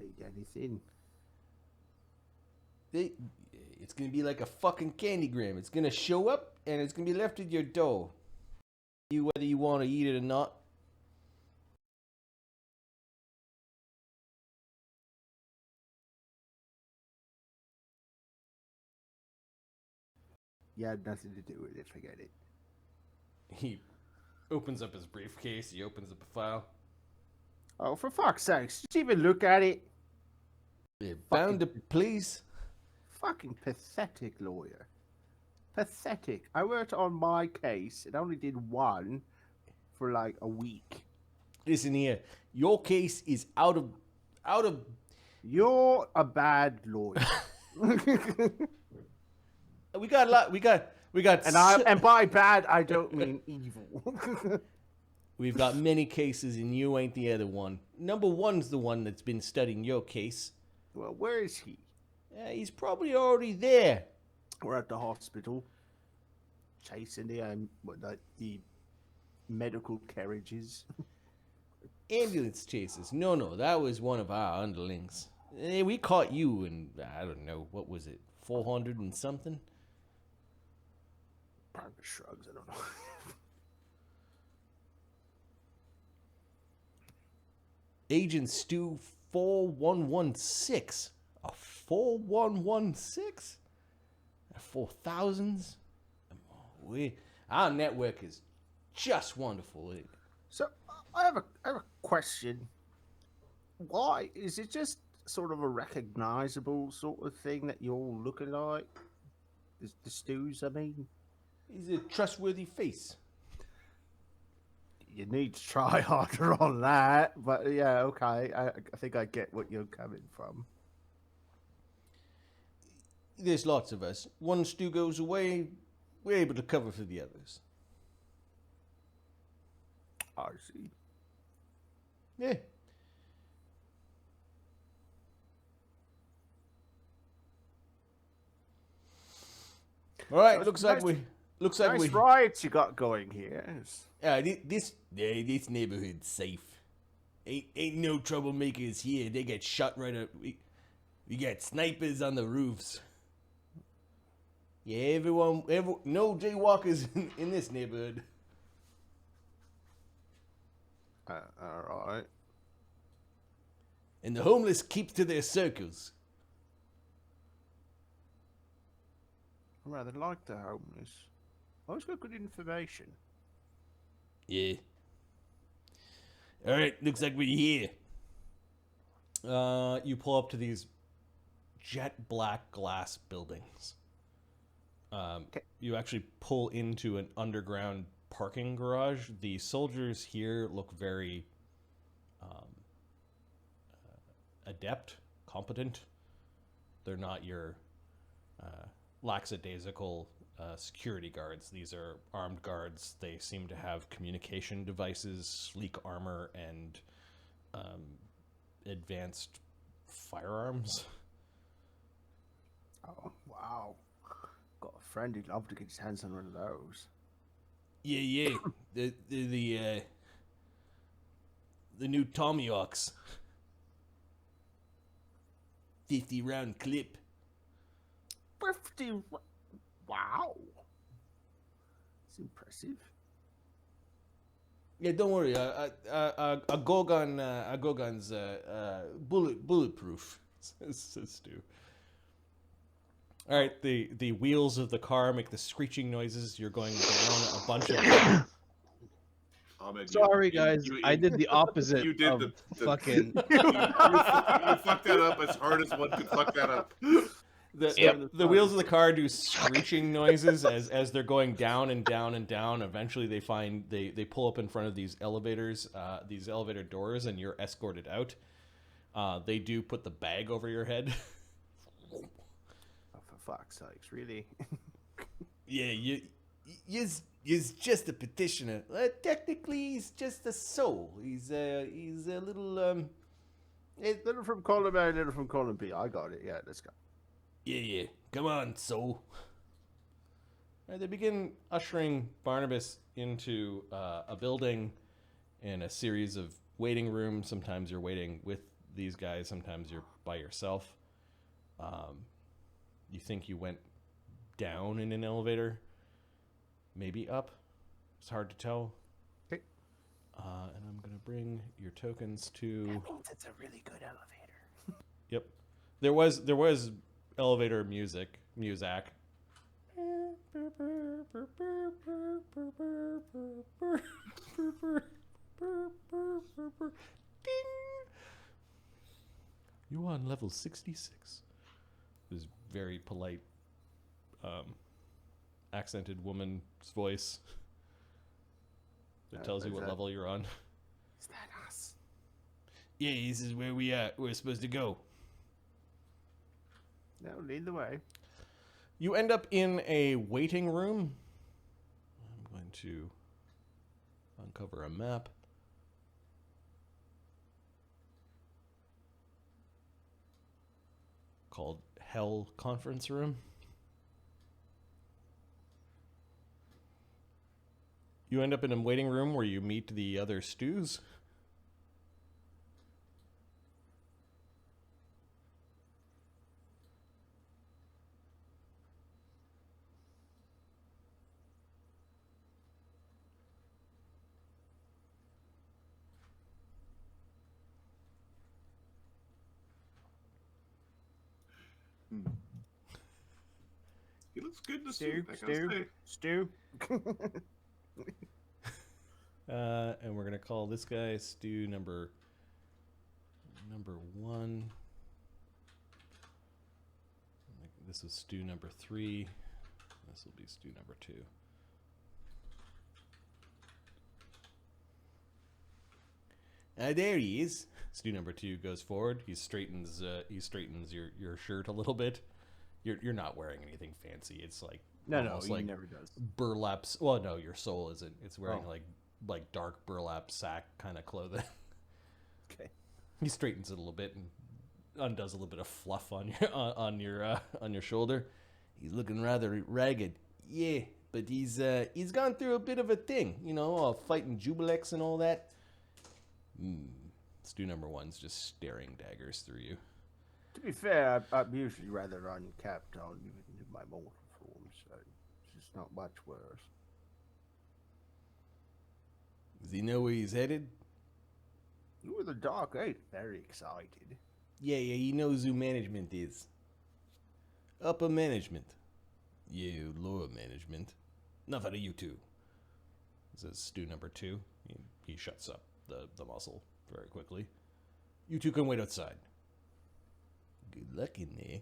need anything. It's gonna be like a fucking candygram. It's gonna show up and it's gonna be left at your door. Whether you want to eat it or not. You had nothing to do with it, forget it. He opens up his briefcase, he opens up a file. Oh, for fuck's sakes, did you even look at it? They're bound to please. Fucking pathetic lawyer. Pathetic. I worked on my case and only did one for like a week. Listen here, your case is out of. You're a bad lawyer. We got a lot. We got. And by bad, I don't mean evil. We've got many cases, and you ain't the other one. Number one's the one that's been studying your case. Well, where is he? He's probably already there. We're at the hospital, chasing the medical carriages. Ambulance chases. No, that was one of our underlings. We caught you in, I don't know, what was it, 400 and something? Barnabus shrugs, I don't know. Agent Stu 4116. A 4116? 4,000s? Our network is just wonderful. So, I have a question. Why? Is it just sort of a recognizable sort of thing that you're all looking like? The Stews, I mean? He's a trustworthy face. You need to try harder on that, but yeah, okay. I think I get what you're coming from. There's lots of us. One Stu goes away, we're able to cover for the others. I see. Yeah. All right, looks like we riots you got going here. This neighborhood's safe. Ain't no troublemakers here. They get shot right up. We got snipers on the roofs. Yeah, no jaywalkers in this neighborhood. All right. And the homeless keep to their circles. I rather like the homeless. Always got good information. Yeah. All right, looks like we're here. You pull up to these jet black glass buildings. You actually pull into an underground parking garage. The soldiers here look very adept, competent. They're not your lackadaisical security guards. These are armed guards. They seem to have communication devices, sleek armor, and advanced firearms. Oh, wow. Got a friend who'd love to get his hands on one of those. Yeah. The new Tommyhawks. 50-round clip. 50. Wow. It's impressive. Yeah, don't worry. A Gorgon's bulletproof. Says Stu. All right, the wheels of the car make the screeching noises. You're going down a bunch of. Sorry, guys. I did the opposite. You did the fucking. You fucked that up as hard as one could fuck that up. The wheels of the car do screeching noises as they're going down and down and down. Eventually, they pull up in front of these elevators, these elevator doors, and you're escorted out. They do put the bag over your head. Oh, for fuck's sakes, really? Yeah, he's just a petitioner. Technically, he's just a soul. He's a little Little from column A, little from column B. I got it. Yeah, let's go. Yeah. Come on, soul. Right, they begin ushering Barnabus into a building and a series of waiting rooms. Sometimes you're waiting with these guys. Sometimes you're by yourself. You think you went down in an elevator, maybe up. It's hard to tell. Okay. And I'm gonna bring your tokens to. That means it's a really good elevator. Yep. There was elevator music. Ding. You are on level 66. This very polite, accented woman's voice that tells you what level you're on. Is that us? Yeah, this is where we're supposed to go. No, lead the way. You end up in a waiting room. I'm going to uncover a map. Called Hell Conference Room. You end up in a waiting room where you meet the other stews. He looks good to Stew, suit, I gotta say. stew. And we're gonna call this guy stew number 1. This is stew number 3. This will be stew number 2. There he is. Stew number 2 goes forward. He straightens your shirt a little bit. You're not wearing anything fancy. It's like No, almost he like never does. burlap. Well, no, your soul isn't. It's wearing like dark burlap sack kind of clothing. Okay. He straightens it a little bit and undoes a little bit of fluff on your shoulder. He's looking rather ragged. Yeah, but he's gone through a bit of a thing, fighting Jubilex and all that. Stew number 1's just staring daggers through you. To be fair, I'm usually rather uncapped on my mortal form, so it's just not much worse. Does he know where he's headed? Ooh, the Dark Eight. Very excited. Yeah, he knows who management is. Upper management. Yeah, lower management. Enough out of you two. Says stew number 2. He shuts up the muscle very quickly. You two can wait outside. Good luck in there.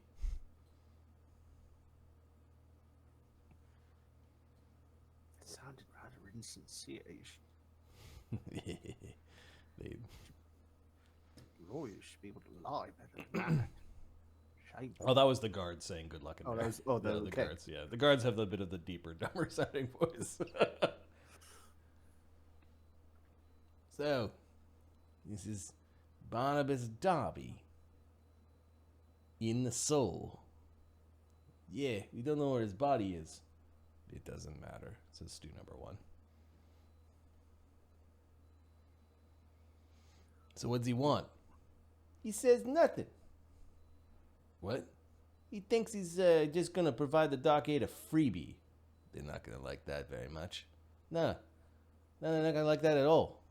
It sounded rather insincere. They Lawyers should be able to lie better than that. Shame. Oh, that was the guards saying good luck in Oh, there. that was- oh, the okay. guards, yeah. The guards have a bit of the deeper, dumber sounding voice. So, this is Barnabus Darby in the soul. Yeah, we don't know where his body is. It doesn't matter, says stew number 1. So what's he want? He says nothing. What? He thinks he's just gonna provide the Dark Eight a freebie. They're not gonna like that very much. No, they're not gonna like that at all.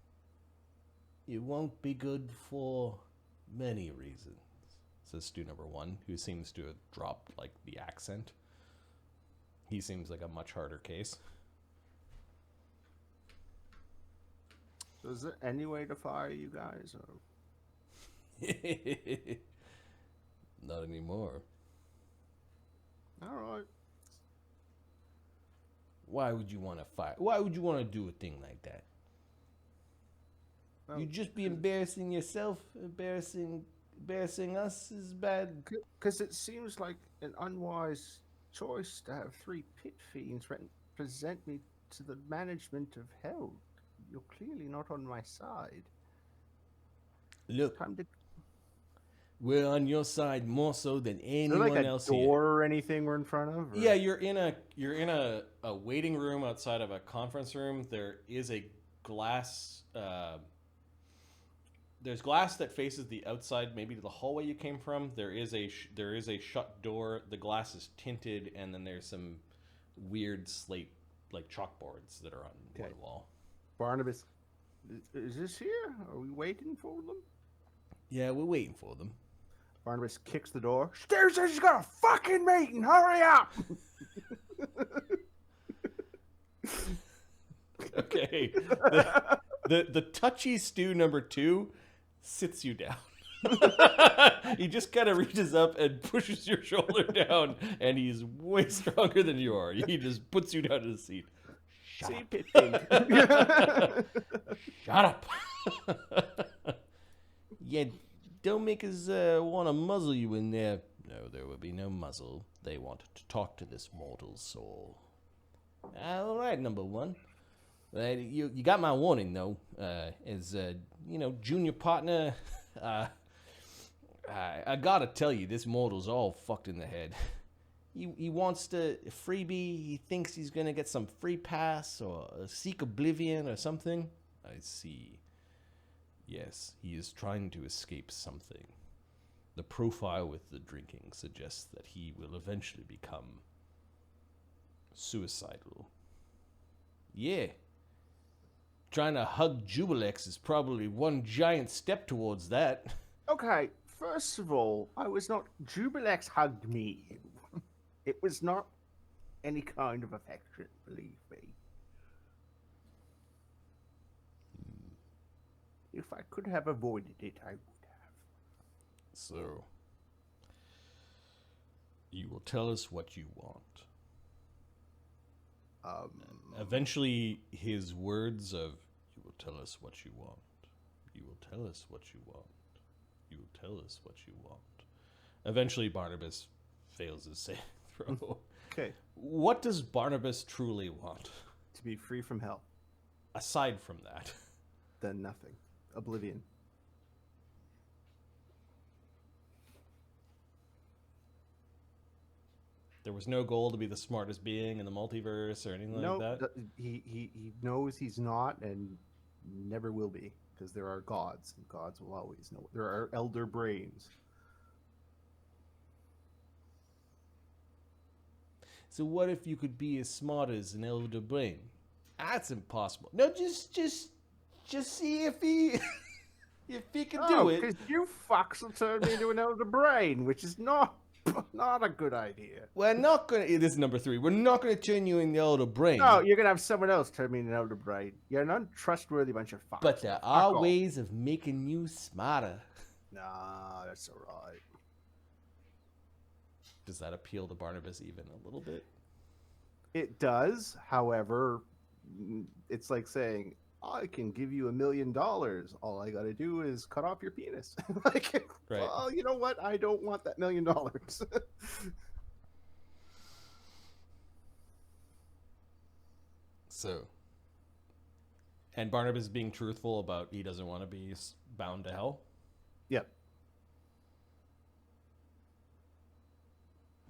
It won't be good for many reasons, says stew number 1, who seems to have dropped like the accent. He seems like a much harder case. So is there any way to fire you guys? Or... Not anymore. All right. Why would you want to fire? Why would you want to do a thing like that? Well, You'd just be embarrassing yourself. Embarrassing us is bad. because it seems like an unwise choice to have 3 pit fiends present me to the management of hell. You're clearly not on my side. Look, Time to... we're on your side more so than Is there anyone like a else door or anything we're in front of? Or... here. Yeah, you're in a waiting room outside of a conference room. There is a glass There's glass that faces the outside, maybe to the hallway you came from. There is a shut door. The glass is tinted, and then there's some weird slate, like chalkboards that are on one wall. Barnabas, is this here? Are we waiting for them? Yeah, we're waiting for them. Barnabas kicks the door. Stu says he's got a fucking meeting. Hurry up! Okay. The touchy Stu number 2 sits you down. He just kind of reaches up and pushes your shoulder down, and he's way stronger than you are. He just puts you down to the seat. Shut up. Yeah, don't make us want to muzzle you in there. No, there will be no muzzle. They want to talk to this mortal soul. All right, number 1. You got my warning, though. As junior partner, I gotta tell you, this mortal's all fucked in the head. He wants to freebie. He thinks he's gonna get some free pass or seek oblivion or something. I see. Yes, he is trying to escape something. The profile with the drinking suggests that he will eventually become suicidal. Yeah. Trying to hug Jubilex is probably one giant step towards that. Okay, first of all, I was not... Jubilex hugged me. It was not any kind of affection, believe me. If I could have avoided it, I would have. So, you will tell us what you want. Eventually, his words of, you will tell us what you want. You will tell us what you want. You will tell us what you want. Eventually, Barnabas fails his saving throw. Okay. What does Barnabas truly want? To be free from hell. Aside from that. Then nothing. Oblivion. There was no goal to be the smartest being in the multiverse or anything like that? He knows he's not and never will be, because there are gods, and gods will always know. There are elder brains. So what if you could be as smart as an elder brain? That's impossible. No, just see if he if he can do it. Because you fucks will turn me into an elder brain, which is not a good idea. We're not gonna. This is number 3. We're not gonna turn you in the elder brain. No, you're gonna have someone else turn me into an elder brain. You're an untrustworthy bunch of fucks. But there are ways of making you smarter. Nah, that's all right. Does that appeal to Barnabas even a little bit? It does. However, it's like saying, I can give you $1 million. All I got to do is cut off your penis. Like, right. Well, you know what? I don't want that $1 million. So, and Barnabas being truthful about he doesn't want to be bound to hell. Yep.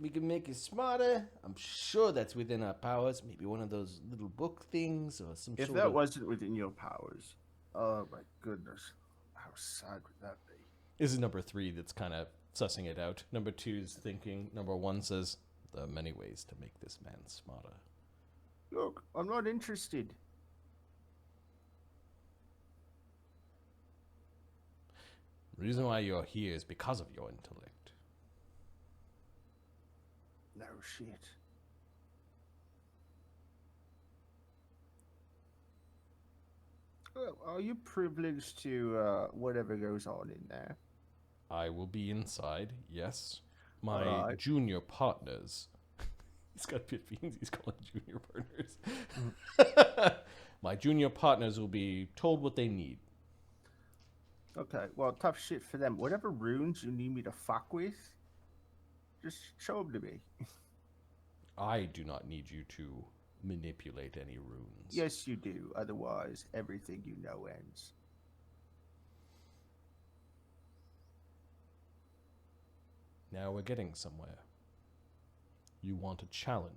We can make you smarter. I'm sure that's within our powers. Maybe one of those little book things or some If sort that of... wasn't within your powers, oh my goodness, how sad would that be? This is number 3 that's kind of sussing it out. Number 2 is thinking. Number 1 says, there are many ways to make this man smarter. Look, I'm not interested. The reason why you're here is because of your intellect. No shit. Well, are you privileged to whatever goes on in there? I will be inside, yes. My Alright. junior partners. He's got pit fiends, he's calling junior partners. My junior partners will be told what they need. Okay, well, tough shit for them. Whatever runes you need me to fuck with, just show them to me. I do not need you to manipulate any runes. Yes, you do. Otherwise, everything you know ends. Now we're getting somewhere. You want a challenge.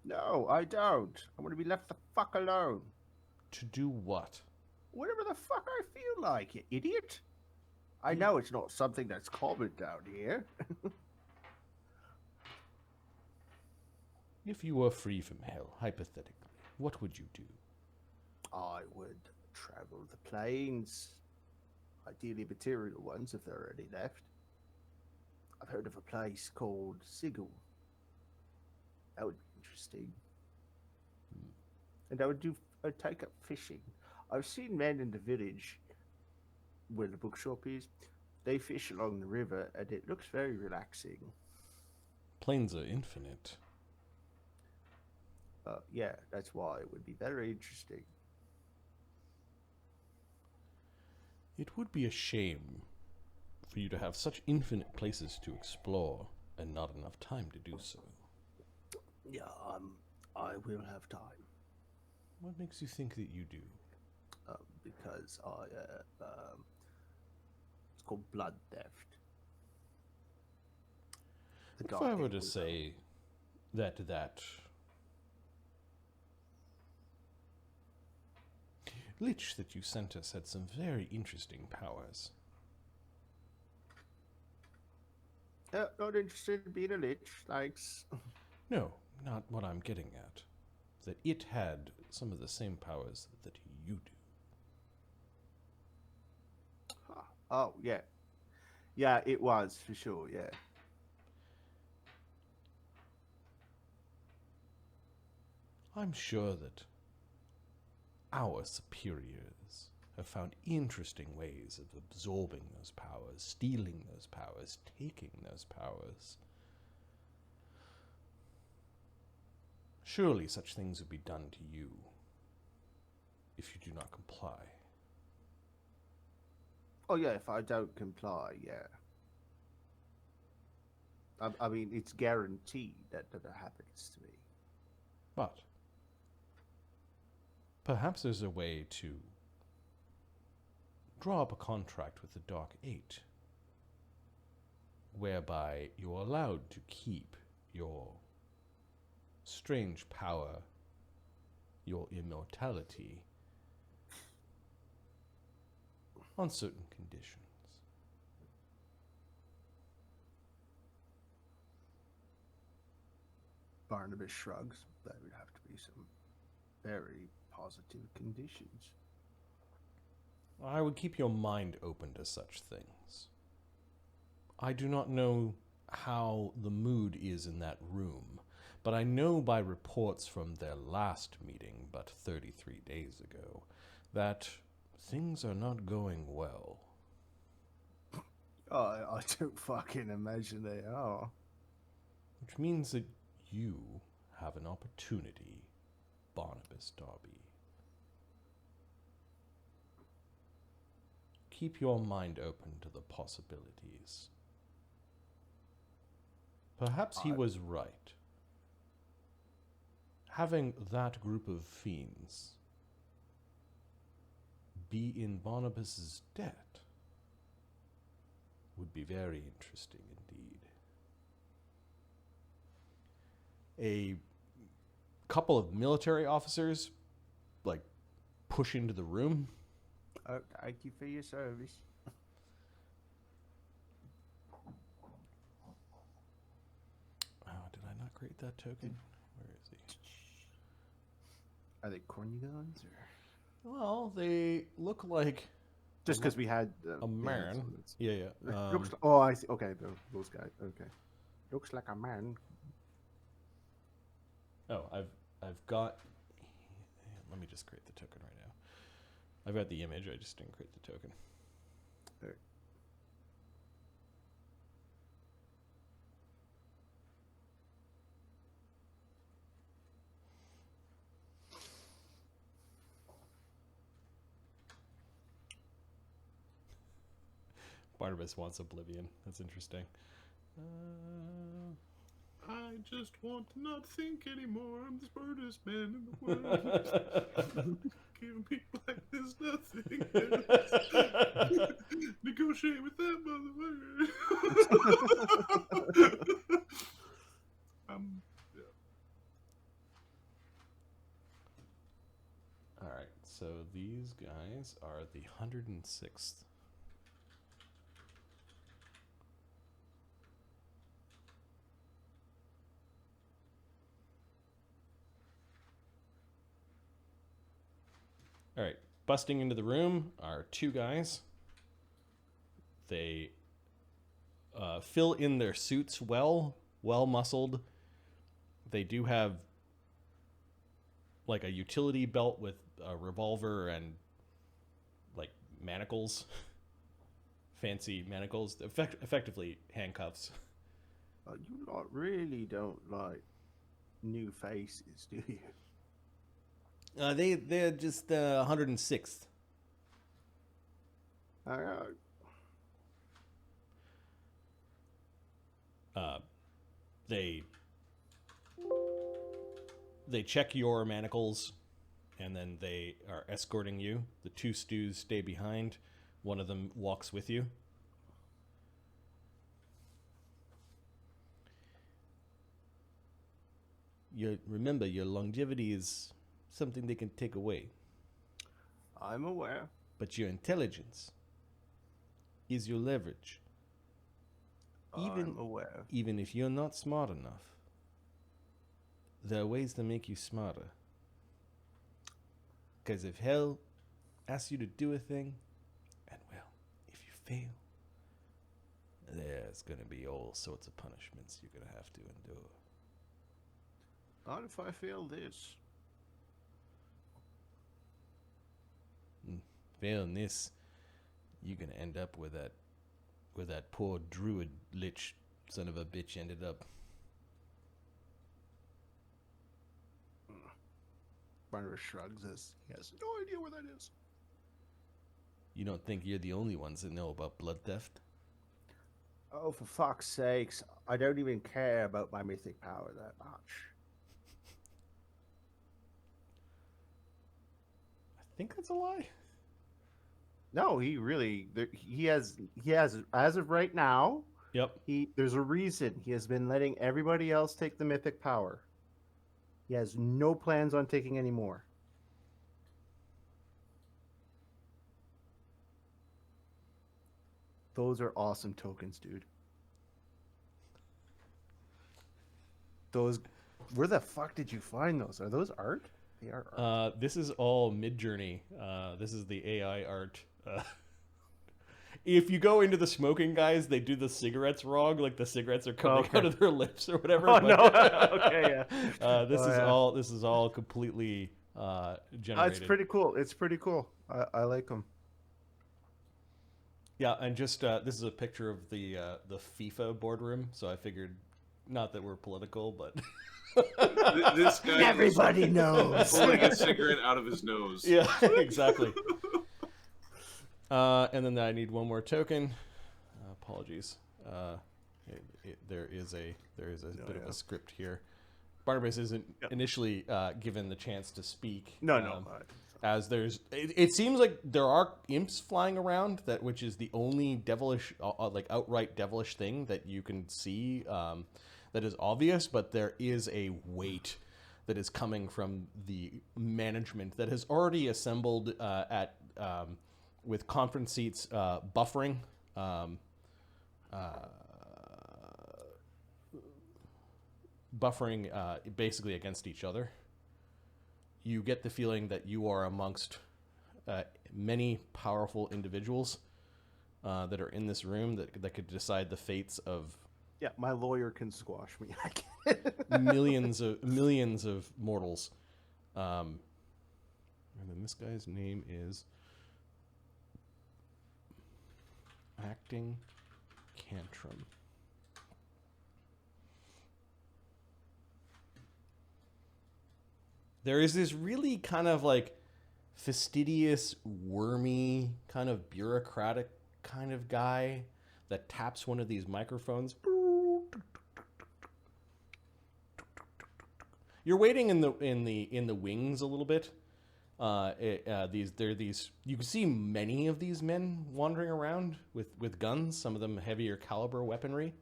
No, I don't. I want to be left the fuck alone. To do what? whatever the fuck I feel like, you idiot. I know it's not something that's common down here. If you were free from hell, hypothetically, what would you do? I would travel the plains. Ideally material ones, if there are any left. I've heard of a place called Sigil. That would be interesting. And I'd take up fishing. I've seen men in the village where the bookshop is. They fish along the river, and it looks very relaxing. Plains are infinite. Yeah, that's why it would be very interesting. It would be a shame for you to have such infinite places to explore and not enough time to do so. Yeah, I will have time. What makes you think that you do? Because it's called blood theft. If I were to say that lich that you sent us had some very interesting powers. Not interested in being a lich, thanks. No, not what I'm getting at. That it had some of the same powers that you do. Huh. Oh, yeah. Yeah, it was, for sure, yeah. I'm sure that our superiors have found interesting ways of absorbing those powers, stealing those powers, taking those powers. Surely such things would be done to you if you do not comply. Oh, yeah, if I don't comply, yeah. I mean, it's guaranteed that happens to me. But perhaps there's a way to draw up a contract with the Dark Eight, whereby you're allowed to keep your strange power, your immortality, on certain conditions. Barnabus shrugs. That would have to be some very positive conditions. I would keep your mind open to such things. I do not know how the mood is in that room, but I know by reports from their last meeting, but 33 days ago, that things are not going well. Oh, I don't fucking imagine they are. Which means that you have an opportunity, Barnabas Darby. Keep your mind open to the possibilities. Perhaps he was right. Having that group of fiends be in Barnabas's debt would be very interesting indeed. A couple of military officers, like, push into the room. Oh, thank you for your service. Oh, did I not create that token? Where is he? Are they corny guns or? Well, they look like Just because we had a man. Yeah. Looks. Oh, I see. Okay, those guys. Okay, looks like a man. Oh, I've got. Let me just create the token right now. I've got the image. I just didn't create the token. All right. Barnabas wants oblivion. That's interesting. I just want to not think anymore. I'm the smartest man in the world. Give me blackness, nothing else. Negotiate with that motherfucker. Yeah. All right. So these guys are the 106th. All right, busting into the room are two guys. They fill in their suits well muscled. They do have like a utility belt with a revolver and like manacles, fancy manacles, effectively handcuffs. You lot really don't like new faces, do you? They're just 106th. They check your manacles, and then they are escorting you. The two stews stay behind. One of them walks with you. Remember, your longevity is something they can take away. I'm aware. But your intelligence is your leverage. I'm aware. Even if you're not smart enough, there are ways to make you smarter. Because if hell asks you to do a thing, and well, if you fail, there's going to be all sorts of punishments you're going to have to endure. Not if I fail this. Failing this, you're going to end up where that poor druid lich son of a bitch ended up. Barnabus shrugs as he has no idea where that is. You don't think you're the only ones that know about blood theft? Oh, for fuck's sakes. I don't even care about my mythic power that much. I think that's a lie. No, he has as of right now. Yep. There's a reason he has been letting everybody else take the mythic power. He has no plans on taking any more. Those are awesome tokens, dude. Where the fuck did you find those? Are those art? They are art. This is all Midjourney. This is the AI art. If you go into the smoking guys, they do the cigarettes wrong, like the cigarettes are coming out of their lips or whatever. Oh, no. Okay, yeah. This is all completely generated. It's pretty cool. It's pretty cool. I like them. Yeah, and just this is a picture of the FIFA boardroom. So I figured, not that we're political, but this guy everybody knows pulling a cigarette out of his nose. Yeah, exactly. And then I need one more token. Apologies. There is a bit of a script here. Barnabas isn't initially given the chance to speak. No. As it seems like there are imps flying around, which is the only devilish, like outright devilish thing that you can see that is obvious. But there is a weight that is coming from the management that has already assembled with conference seats buffering. Buffering basically against each other. You get the feeling that you are amongst many powerful individuals that are in this room that could decide the fates of my lawyer can squash me. millions of mortals. And then this guy's name is Acting Cantrum. There is this really kind of like fastidious, wormy, kind of bureaucratic kind of guy that taps one of these microphones. You're waiting in the wings a little bit. You can see many of these men wandering around with guns, some of them heavier caliber weaponry.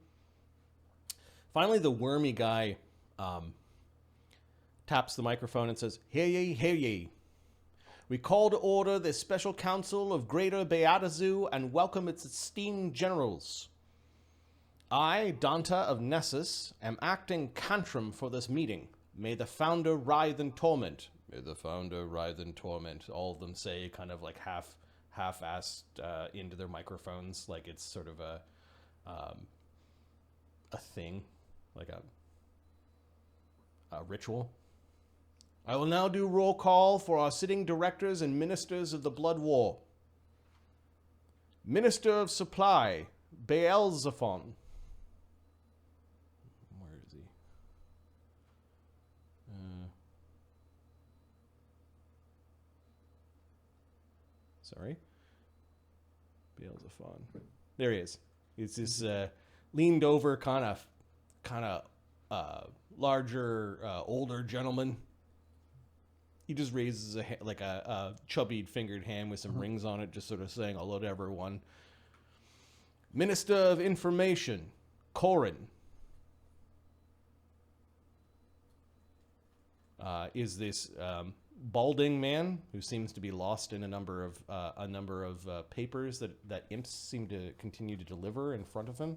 Finally, the wormy guy taps the microphone and says, "Hear ye, hear ye. We call to order the Special Council of Greater Beatazu and welcome its esteemed generals. I, Danta of Nessus, am acting cantrum for this meeting. May the founder writhe in torment. May the founder writhe in torment. All of them say, kind of like half-assed into their microphones, like it's sort of a thing, like a ritual. I will now do roll call for our sitting directors and ministers of the Blood War. Minister of Supply, Beelzephon. Where is he? Sorry. Beelzephon. There he is. He's this leaned over, kind of larger, older gentleman. He just raises a chubby fingered hand with some rings on it, just sort of saying hello to everyone. Minister of Information, Corin. Is this balding man who seems to be lost in a number of papers that imps seem to continue to deliver in front of him.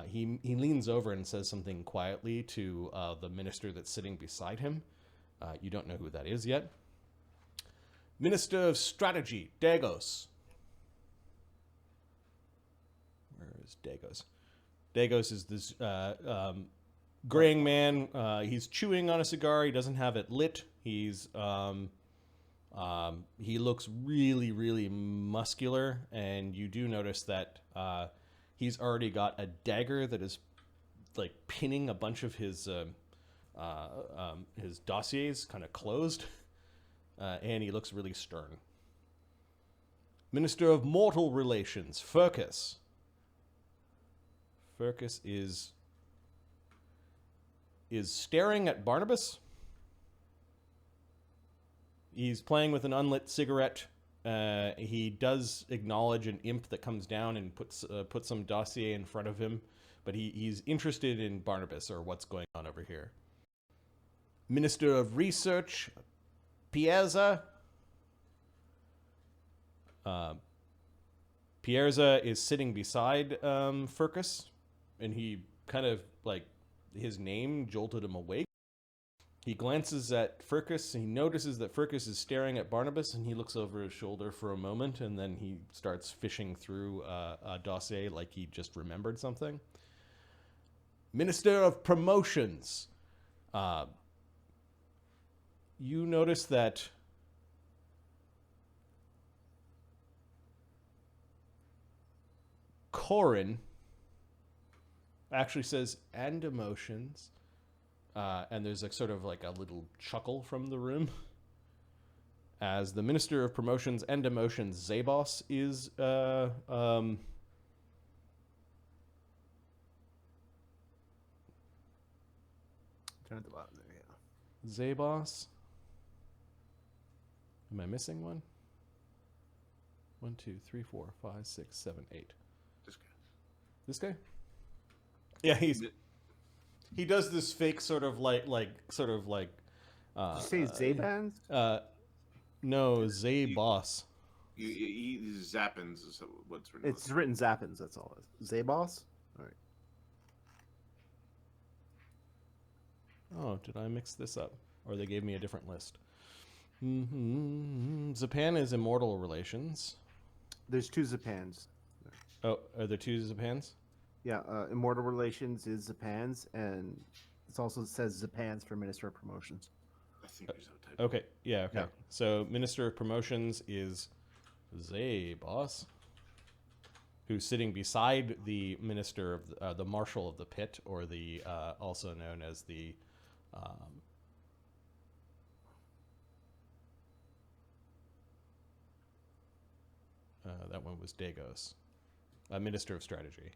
He leans over and says something quietly to the minister that's sitting beside him. You don't know who that is yet. Minister of Strategy, Dagos. Where is Dagos? Dagos is this graying man. He's chewing on a cigar. He doesn't have it lit. He looks really, really muscular, and you do notice that he's already got a dagger that is like pinning a bunch of his dossiers kind of closed, and he looks really stern. Minister of Mortal Relations, Furcus. Furcus is staring at Barnabus. He's playing with an unlit cigarette. He does acknowledge an imp that comes down and puts some dossier in front of him, but he's interested in Barnabus or what's going on over here. Minister of Research, Pierza. Pierza is sitting beside Furcus, and he kind of, like, his name jolted him awake. He glances at Furcus, and he notices that Furcus is staring at Barnabus, and he looks over his shoulder for a moment, and then he starts fishing through a dossier like he just remembered something. Minister of Promotions. You notice that Corin actually says, and emotions. And there's a sort of like a little chuckle from the room. As the Minister of Promotions and Emotions, Zabos, is down at the bottom there, yeah. Zabos. Am I missing one? 1, 2, 3, 4, 5, 6, 7, 8. This guy. This guy? Yeah, he does this fake sort of like. Did you say Zabans? No, Zabos. Zappins is what's written. It's written Zappins, that's all. Zabos? All right. Oh, did I mix this up? Or they gave me a different list. Zapan is Immortal Relations. There's two Zapans. Oh, are there two Zapans? Yeah, Immortal Relations is Zapans, and it also says Zapans for Minister of Promotions. I think there's no type. Okay, yeah, okay. Yeah. So Minister of Promotions is Zabos, who's sitting beside the Minister of the Marshal of the Pit, or the also known as the that one was Dagos, Minister of Strategy.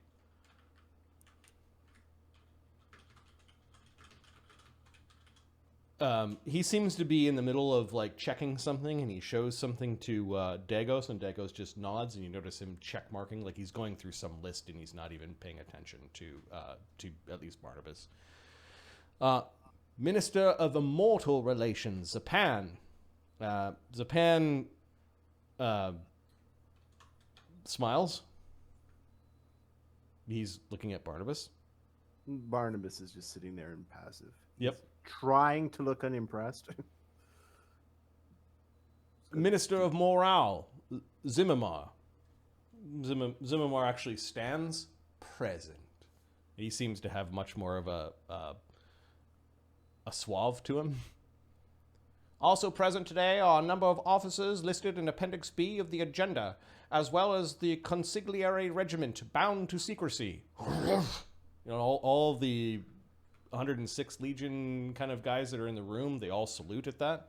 He seems to be in the middle of like checking something, and he shows something to Dagos, and Dagos just nods, and you notice him check marking, like he's going through some list, and he's not even paying attention to at least Barnabus. Minister of Immortal Relations, Zapan. Zapan smiles. He's looking at Barnabas. Barnabas is just sitting there impassive. Yep. He's trying to look unimpressed. Minister of Morale, Zimmermar. Zimmermar actually stands present. He seems to have much more of a suave to him. Also present today are a number of officers listed in Appendix B of the agenda, as well as the consigliere regiment bound to secrecy. All the 106th Legion kind of guys that are in the room, they all salute at that.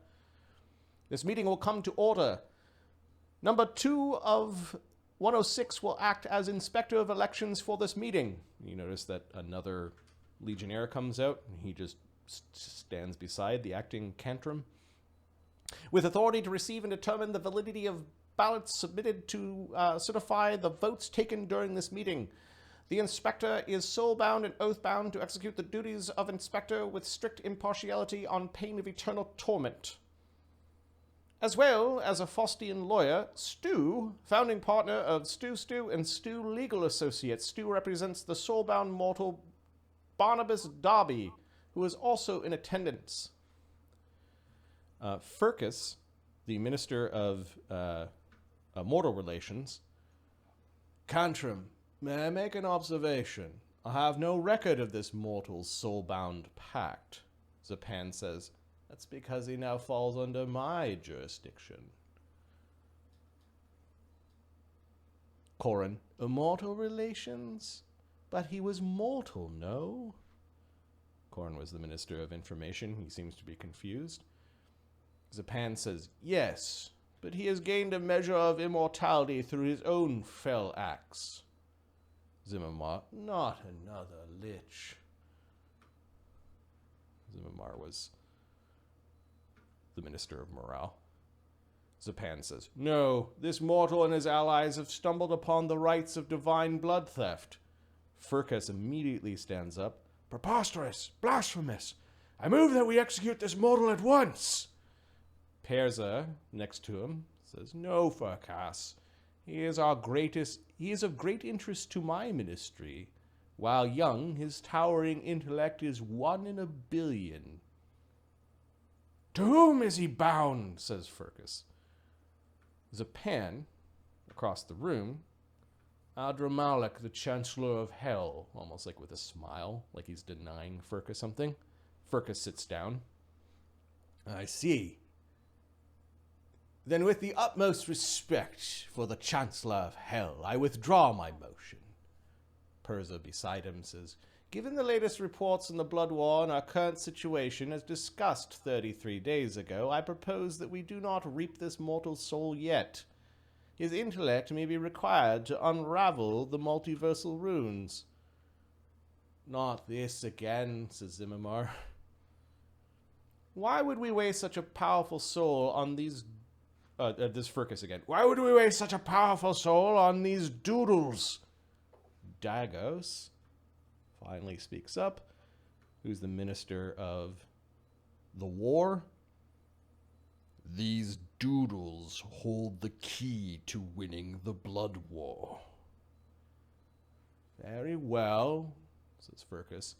This meeting will come to order. Number 2 of 106 will act as inspector of elections for this meeting. You notice that another legionnaire comes out, and he just stands beside the acting cantrum. With authority to receive and determine the validity of ballots submitted to certify the votes taken during this meeting. The inspector is soul-bound and oath-bound to execute the duties of inspector with strict impartiality on pain of eternal torment. As well as a Faustian lawyer, Stu, founding partner of Stu and Stu Legal Associates. Stu represents the soul-bound mortal Barnabus Darby, who is also in attendance. Furcus, the Minister of Mortal Relations. Cantrum, may I make an observation? I have no record of this mortal's soul-bound pact. Zapan says, that's because he now falls under my jurisdiction. Corin, immortal relations? But he was mortal, no? Corin was the Minister of Information. He seems to be confused. Zapan says, yes, but he has gained a measure of immortality through his own fell acts. Zimmermar, not another lich. Zimmermar was the Minister of Morale. Zapan says, no, this mortal and his allies have stumbled upon the rites of divine blood theft. Furcus immediately stands up. Preposterous! Blasphemous! I move that we execute this mortal at once! Perza, next to him, says, no, Furcas. He is of great interest to my ministry. While young, his towering intellect is 1 in a billion. To whom is he bound? Says Furcus. Zapan, across the room, Adramalik, the Chancellor of Hell, almost like with a smile, like he's denying Furcus something. Furcus sits down. I see. Then with the utmost respect for the Chancellor of Hell, I withdraw my motion. Perza beside him says, given the latest reports on the Blood War and our current situation, as discussed 33 days ago, I propose that we do not reap this mortal soul yet. His intellect may be required to unravel the multiversal runes. Not this again, says Zimmermar. Why would we waste such a powerful soul on these... this Furcus again. Why would we waste such a powerful soul on these doodles? Dagos finally speaks up. Who's the Minister of the War? These doodles hold the key to winning the Blood War. Very well, says Furcus.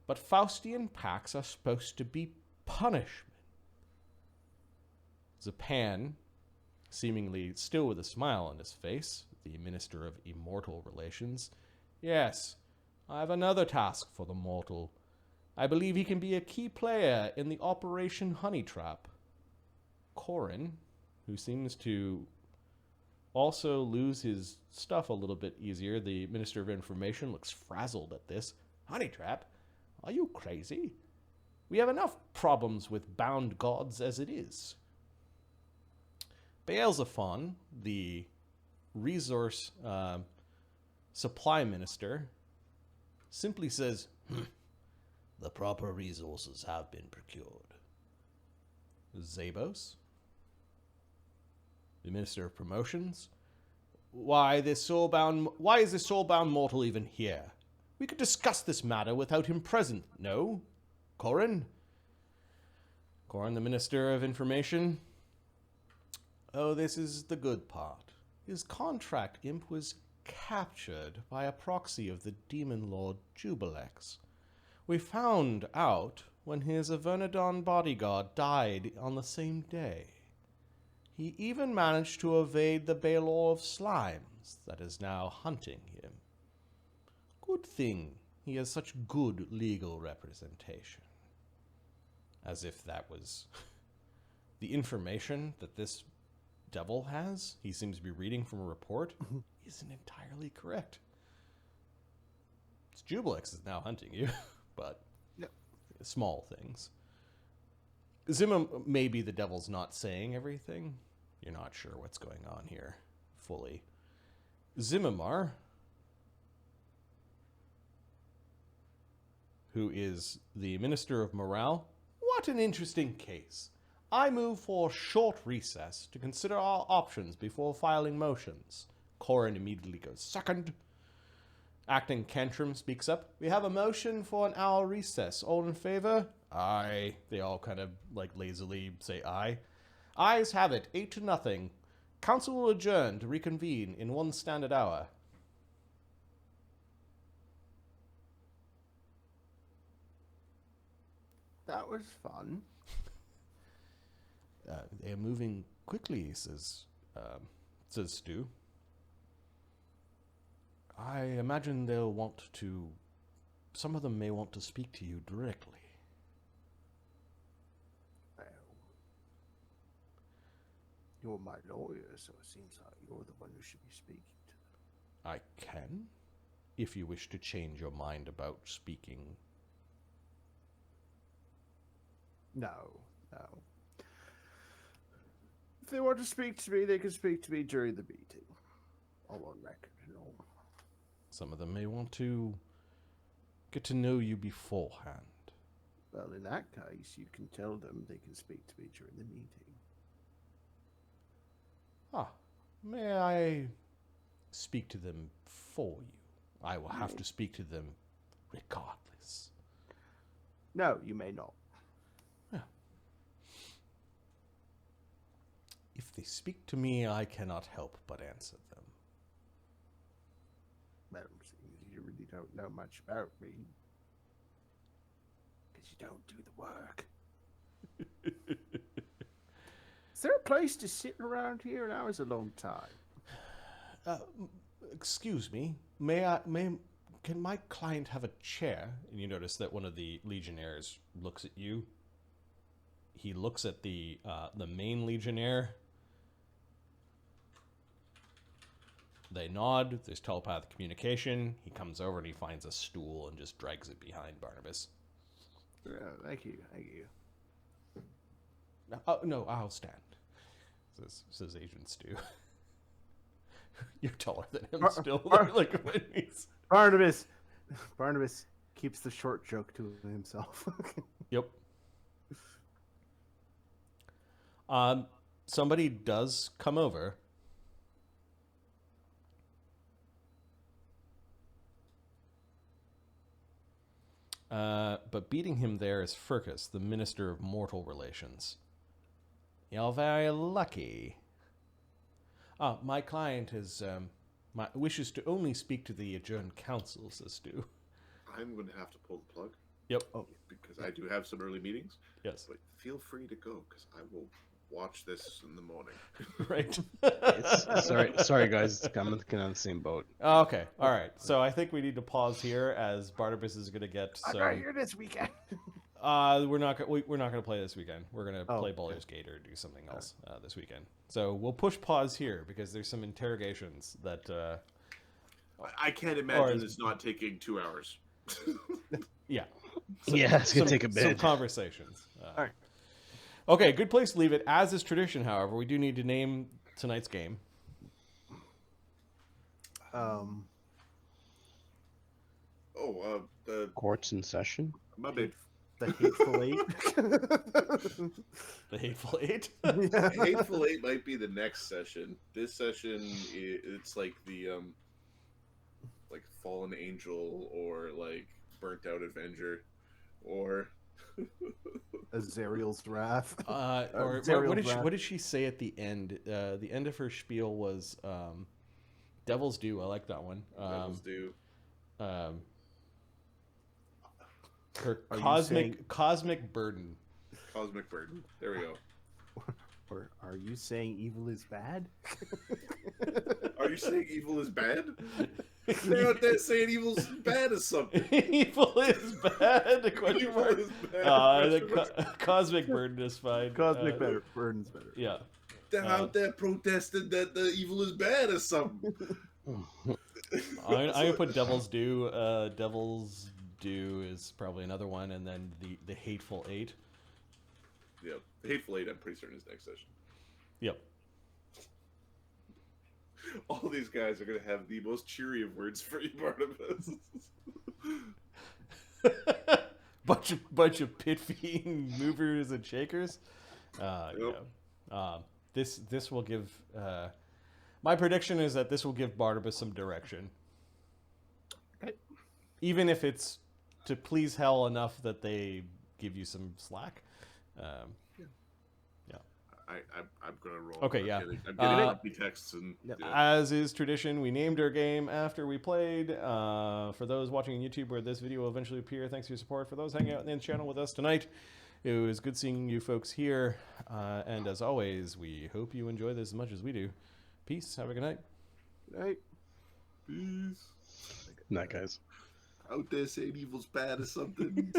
But Faustian pacts are supposed to be punishment. Zapan, seemingly still with a smile on his face, the Minister of Immortal Relations. Yes, I have another task for the mortal. I believe he can be a key player in the Operation Honey Trap. Corin, who seems to also lose his stuff a little bit easier, the Minister of Information, looks frazzled at this. Honey Trap? Are you crazy? We have enough problems with bound gods as it is. Beelzephon, the resource supply minister, simply says, the proper resources have been procured. Zabos, the Minister of Promotions, why is this soulbound mortal even here? We could discuss this matter without him present, no? Corin, the Minister of Information. Oh, this is the good part. His contract imp was captured by a proxy of the Demon Lord Jubilex. We found out when his Avernodon bodyguard died on the same day. He even managed to evade the Balor of Slimes that is now hunting him. Good thing he has such good legal representation. As if that was the information that this devil has, he seems to be reading from a report, isn't entirely correct. Jubilex is now hunting you, but small things. Zimmer, maybe the devil's not saying everything. You're not sure what's going on here fully. Zimmermar, who is the Minister of Morale. What an interesting case. I move for a short recess to consider our options before filing motions. Corin immediately goes second. Acting Cantrum speaks up. We have a motion for an hour recess. All in favor? Aye. They all kind of like lazily say aye. Ayes have it. 8-0. Council will adjourn to reconvene in 1 standard hour. That was fun. They are moving quickly, says Stu. I imagine they'll want to... Some of them may want to speak to you directly. Well, you're my lawyer, so it seems like you're the one who should be speaking to them. I can, if you wish to change your mind about speaking. No. If they want to speak to me, they can speak to me during the meeting. All on record and all. Some of them may want to get to know you beforehand. Well, in that case, you can tell them they can speak to me during the meeting. May I speak to them for you? I will have to speak to them regardless. No, you may not. If they speak to me, I cannot help but answer them. Well, you really don't know much about me. Because you don't do the work. Is there a place to sit around here? Now is a long time. Excuse me, can my client have a chair? And you notice that one of the legionnaires looks at you. He looks at the main legionnaire. They nod. There's telepathic communication. He comes over and he finds a stool and just drags it behind Barnabus. Thank you. No, I'll stand, says Agent Stu. You're taller than him still. Barnabas keeps the short joke to himself. Yep. Somebody does come over. But beating him there is Furcus, the Minister of Mortal Relations. You're very lucky. My client wishes to only speak to the adjourned council, says Stu. I'm going to have to pull the plug. Yep. Because I do have some early meetings. Yes. But feel free to go, because I will watch this in the morning. Right. Sorry, guys. I'm on the same boat. Okay. All right. So I think we need to pause here as Barnabas is going to get. I'm not here this weekend. We're not going to play this weekend. We're going to play Baldur's Gate or do something else this weekend. So we'll push pause here because there's some interrogations that. I can't imagine it's not taking 2 hours. Yeah. It's gonna take a bit. Some conversations. All right. Okay, good place to leave it. As is tradition, however, we do need to name tonight's game. The Courts in session. my bad. The Hateful Eight. The Hateful Eight. Hateful Eight might be the next session. This session, it's like the like Fallen Angel or like Burnt Out Avenger or Azariel's wrath. Or Zariel's what wrath. did she say at the end? The end of her spiel was Devil's Due. I like that one. Devils do. Her Are you cosmic burden. Cosmic burden. There we go. Or are you saying evil is bad? Are you saying evil is bad? They're out there saying evil's bad as something. Evil is bad. Question Evil mark. is bad. Cosmic burden is fine. Cosmic burden's better. Yeah. They're out there protesting that the evil is bad as something. I'm gonna put Devil's Due. Devil's Due is probably another one, and then the Hateful Eight. Yep. Hateful Eight, I'm pretty certain, is next session. Yep. All these guys are going to have the most cheery of words for you, Barnabas. bunch of pit fiend movers and shakers. Yep. Yeah. This will give. My prediction is that this will give Barnabas some direction. Okay. Even if it's to please hell enough that they give you some slack. I'm going to roll. Okay, I'm yeah. getting grumpy texts and... Yep. As is tradition, we named our game after we played. For those watching on YouTube where this video will eventually appear, thanks for your support. For those hanging out in the channel with us tonight, it was good seeing you folks here. And as always, we hope you enjoy this as much as we do. Peace. Have a good night. Right. Peace. Night, guys. Out there saying evil's bad or something.